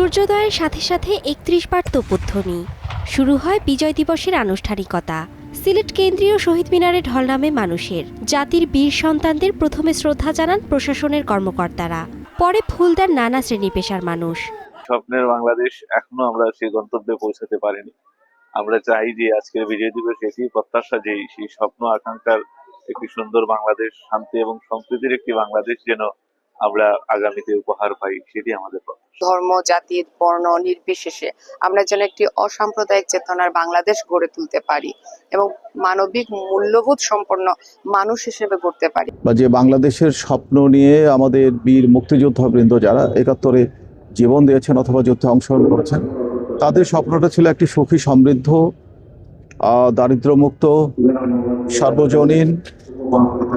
সূর্যোদয়ের সাথে সাথে ৩১ বার তোপধ্বনি শুরু হয় বিজয় দিবসের আনুষ্ঠানিকতা। সিলেট কেন্দ্রীয় শহীদ মিনারে ঢল নামে মানুষের। জাতির বীর সন্তানদের প্রথমে শ্রদ্ধা জানান প্রশাসনের কর্মকর্তারা, পরে ফুল দেন নানা শ্রেণী পেশার মানুষ। স্বপ্নের বাংলাদেশ এখনো আমরা সেই গন্তব্যে পৌঁছাতে পারিনি। আমরা চাই যে আজকের বিজয় দিবস এটি প্রত্যাশা যে সেই স্বপ্ন আকাঙ্ক্ষার একটি সুন্দর বাংলাদেশ, শান্তি এবং সম্প্রীতির একটি বাংলাদেশ যেন আমরা আগামীতে উপহার পাই, সেটি আমাদের প্রত্যাশা। ধর্ম, জাতি, বর্ণ নির্বিশেষে আমরা যেন একটি অসাম্প্রদায়িক চেতনার বাংলাদেশ গড়ে তুলতে পারি এবং মানবিক মূল্যবোধ সম্পন্ন মানুষ হিসেবে গড়তে পারি। বা যে বাংলাদেশের স্বপ্ন নিয়ে আমাদের বীর মুক্তিযোদ্ধাবৃন্দ যারা ৭১-এ জীবন দিয়েছেন অথবা যুদ্ধে অংশগ্রহণ করেছেন, তাদের স্বপ্নটা ছিল একটি সুখী, সমৃদ্ধ, দারিদ্র্যমুক্ত, সার্বজনীন,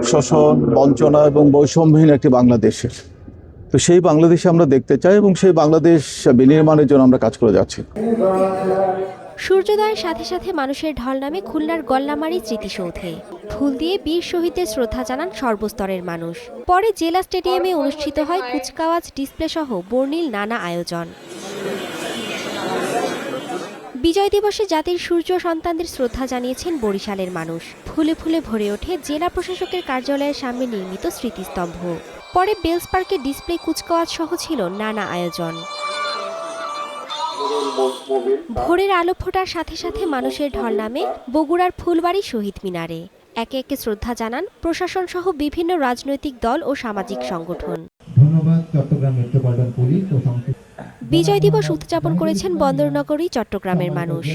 শোষণ, বঞ্চনা এবং বৈষম্যহীন একটি বাংলাদেশের। তো সেই বাংলাদেশে আমরা দেখতে চাই এবং সেই বাংলাদেশ বিনির্মাণের জন্য আমরা কাজ করে যাচ্ছি। সূর্যোদয়ের সাথে সাথে মানুষের ঢল নামে খুলনার গল্লামারী স্মৃতিসৌধে। ফুল দিয়ে বীর শহীদদের শ্রদ্ধা জানান সর্বস্তরের মানুষ। পরে জেলা স্টেডিয়ামে অনুষ্ঠিত হয় কুচকাওয়াজ, ডিসপ্লে সহ বর্ণিল নানা আয়োজন। বিজয় দিবসে জাতির সূর্য সন্তানদের শ্রদ্ধা জানিয়েছেন বরিশালের মানুষ। ফুলে ফুলে ভরে ওঠে জেলা প্রশাসকের কার্যালয়ের সামনে নির্মিত স্মৃতিস্তম্ভ। পরে বেলস পার্কে ডিসপ্লে, কুচকাওয়াজ সহ ছিল নানা আয়োজন। ভোরের আলো ফোটার সাথে সাথে মানুষের ঢল নামে বগুড়ার ফুলবাড়ী শহীদ মিনারে। একে একে শ্রদ্ধা জানান প্রশাসন সহ বিভিন্ন রাজনৈতিক দল ও সামাজিক সংগঠন। ধন্যবাদ চট্টগ্রাম মেট্রোপলিটন পুলিশ ও বিজয় দিবস উদযাপন করেছেন বন্দরনগরী চট্টগ্রামের মানুষ।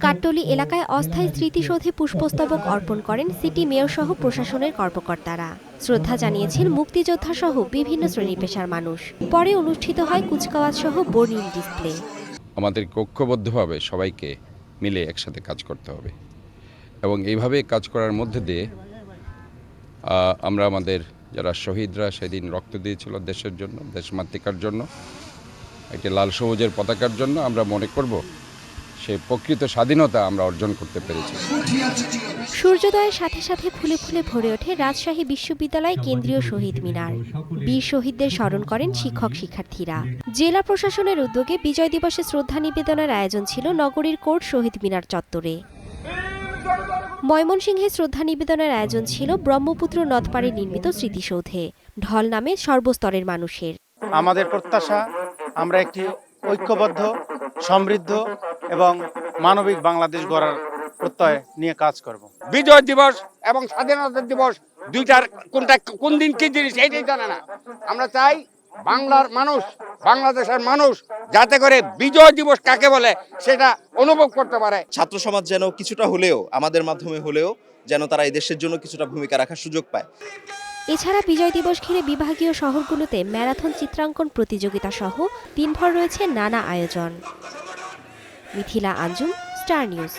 কাট্টলী এলাকায় অস্থায়ী স্মৃতিসৌধে পুষ্পস্তবক অর্পণ করেন সিটি মেয়র সহ প্রশাসনের কর্মকর্তারা। শ্রদ্ধা জানিয়েছেন মুক্তিযোদ্ধা সহ বিভিন্ন শ্রেণী পেশার মানুষ। পরে অনুষ্ঠিত হয় কুচকাওয়াজ সহ বর্ণিল ডিসপ্লে। আমাদের ঐক্যবদ্ধভাবে সবাইকে মিলে একসাথে কাজ করতে হবে এবং এইভাবে কাজ করার মধ্যে দিয়ে আমরা আমাদের যারা শহীদরা সেদিন রক্ত দিয়েছিল দেশের জন্য, দেশমাতৃকার জন্য, একটি লাল সবুজের পতাকার জন্য, আমরা মনে করব সেই প্রকৃত স্বাধীনতা আমরা অর্জন করতে পেরেছি। সূর্যোদয়ের সাথে সাথে ফুলে ফুলে ভরে ওঠে রাজশাহী বিশ্ববিদ্যালয় কেন্দ্রীয় শহীদ মিনার। বীর শহীদদের স্মরণ করেন শিক্ষক শিক্ষার্থীরা। জেলা প্রশাসনের উদ্যোগে বিজয় দিবসে শ্রদ্ধা নিবেদনের আয়োজন ছিল নগরীর কোর্ট শহীদ মিনার চত্বরে। ময়মনসিংহে শ্রদ্ধা নিবেদনের আয়োজন ছিল ব্রহ্মপুত্র নদপাড়ে নির্মিত স্মৃতিসৌধে। ঢল নামে সর্বস্তরের মানুষের। আমাদের প্রত্যাশা আমরা একটি ঐক্যবদ্ধ, সমৃদ্ধ এবং মানবিক বাংলাদেশ গড়ার প্রত্যয় নিয়ে কাজ করব। বিজয় দিবস এবং স্বাধীনতা দিবস দুইটার কোনটা কোন দিন কি জিনিস এইটাই জানে না। আমরা চাই বাংলার মানুষ, বাংলাদেশের মানুষ যাতে করে বিজয় দিবস কাকে বলে সেটা অনুভব করতে পারে। ছাত্র সমাজ যেন কিছুটা হলেও আমাদের মাধ্যমে হলেও যেন তারা এই দেশের জন্য কিছুটা ভূমিকা রাখার সুযোগ পায়। এছাড়া বিজয় দিবস ঘিরে বিভাগীয় শহরগুলোতে ম্যারাথন চিত্রাঙ্কন প্রতিযোগিতা সহ দিনভর রয়েছে নানা আয়োজন। Mithila Anjum, star news.